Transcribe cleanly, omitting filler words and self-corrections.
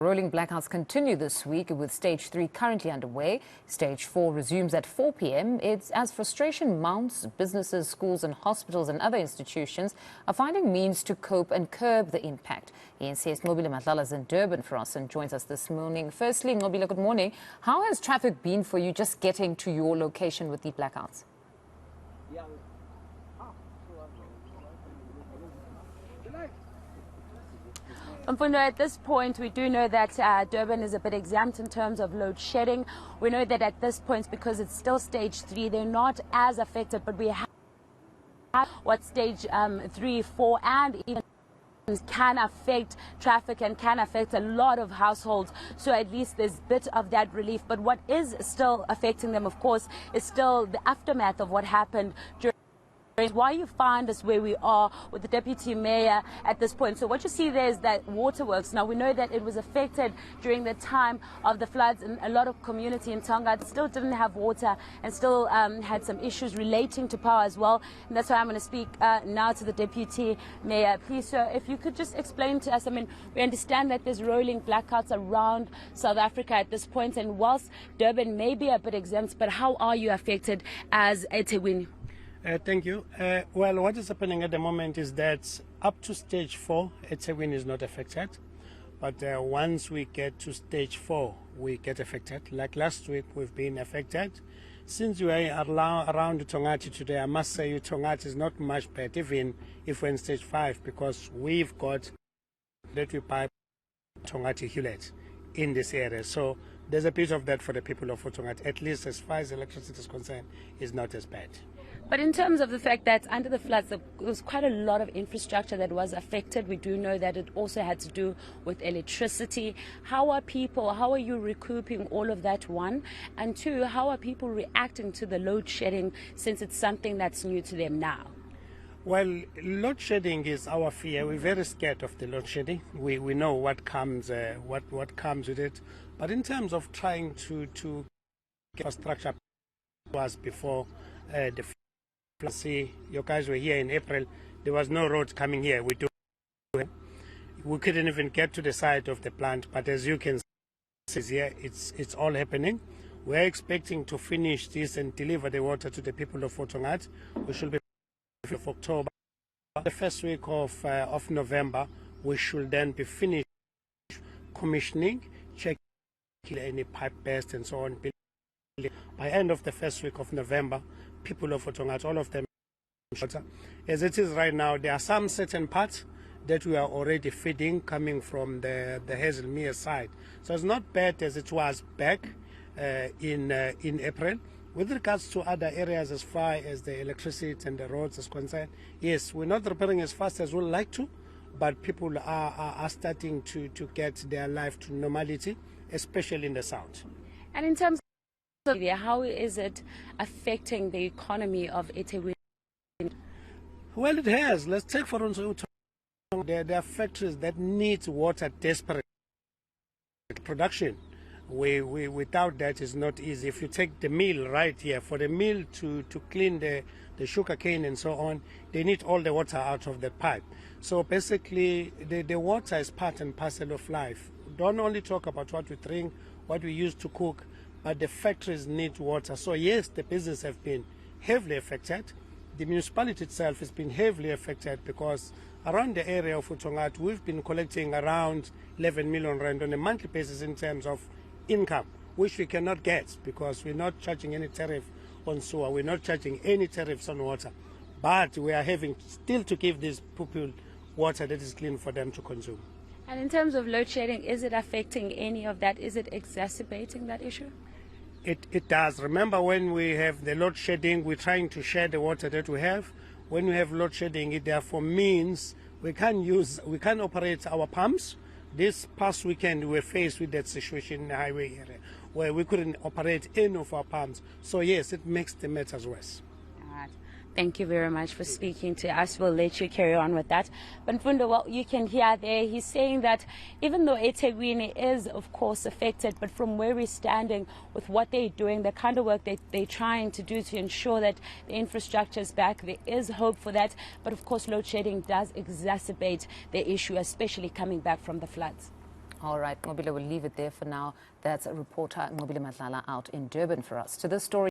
Rolling blackouts continue this week with Stage 3 currently underway. Stage 4 resumes at 4 p.m. It's as frustration mounts, businesses, schools and hospitals and other institutions are finding means to cope and curb the impact. eNCA's Nqobile Madlala is in Durban for us and joins us this morning. Firstly, Nqobile, good morning. How has traffic been for you just getting to your location with the blackouts? At this point, we do know that Durban is a bit exempt in terms of load shedding. We know that at this point, because it's still Stage 3, they're not as affected, but we have what Stage 3, 4, and even can affect traffic and can affect a lot of households. So at least there's a bit of that relief. But what is still affecting them, of course, is still the aftermath of what happened during why you find us where we are with the deputy mayor at this point. So what you see there is that waterworks. Now we know that it was affected during the time of the floods, and a lot of community in Tonga still didn't have water and still had some issues relating to power as well. And that's why I'm going to speak now to the deputy mayor. Please, sir, if you could just explain to us. I mean, we understand that there's rolling blackouts around South Africa at this point, and whilst Durban may be a bit exempt, but how are you affected as eThekwini? Thank you. Well, what is happening at the moment is that up to Stage 4, eThekwini is not affected. But once we get to Stage 4, we get affected. Like last week, we've been affected. Since you are around Tongati today, I must say Tongati is not much better, even if we're in Stage 5, because we've got electric pipe Tongati Hewlett in this area. So there's a bit of that for the people of Tongati, at least as far as electricity is concerned, is not as bad. But in terms of the fact that under the floods, there was quite a lot of infrastructure that was affected. We do know that it also had to do with electricity. How are you recouping all of that, one? And two, how are people reacting to the load shedding, since it's something that's new to them now? Well, load shedding is our fear. We're very scared of the load shedding. We know what comes with it. But in terms of trying to get infrastructure was before the see, you guys were here in April, there was no road coming here. We couldn't even get to the site of the plant, but as you can see here, it's all happening. We're expecting to finish this and deliver the water to the people of Tongat. We should be of October. The first week of November, we should then be finished commissioning, checking any pipe burst and so on. By end of the first week of November, people of Tongat, all of them, as it is right now, there are some certain parts that we are already feeding coming from the Hazelmere side. So it's not bad as it was back in April. With regards to other areas as far as the electricity and the roads is concerned, yes, we're not repairing as fast as we'd like to, but people are starting to get their life to normality, especially in the south. And in terms of how is it affecting the economy of eThekwini? Well, it has. Let's take for instance, there are factories that need water desperately. Production, without that is not easy. If you take the mill right here, for the mill to clean the sugar cane and so on, they need all the water out of the pipe. So basically, the water is part and parcel of life. Don't only talk about what we drink, what we use to cook, but the factories need water. So yes, the business have been heavily affected. The municipality itself has been heavily affected because around the area of Tongat, we've been collecting around 11 million rand on a monthly basis in terms of income, which we cannot get because we're not charging any tariff on sewer, we're not charging any tariffs on water. But we are having still to give these people water that is clean for them to consume. And in terms of load shedding, is it affecting any of that? Is it exacerbating that issue? It does. Remember, when we have the load shedding, we're trying to share the water that we have. When we have load shedding, it therefore means we can't operate our pumps. This past weekend, we were faced with that situation in the highway area where we couldn't operate any of our pumps. So yes, it makes the matters worse. Thank you very much for speaking to us. We'll let you carry on with that. But Mfundo, what you can hear there, he's saying that even though eThekwini is, of course, affected, but from where we're standing with what they're doing, the kind of work they're trying to do to ensure that the infrastructure is back, there is hope for that. But, of course, load shedding does exacerbate the issue, especially coming back from the floods. All right, Nqobile, we'll leave it there for now. That's a reporter, Nqobile Madlala, out in Durban for us. To this story.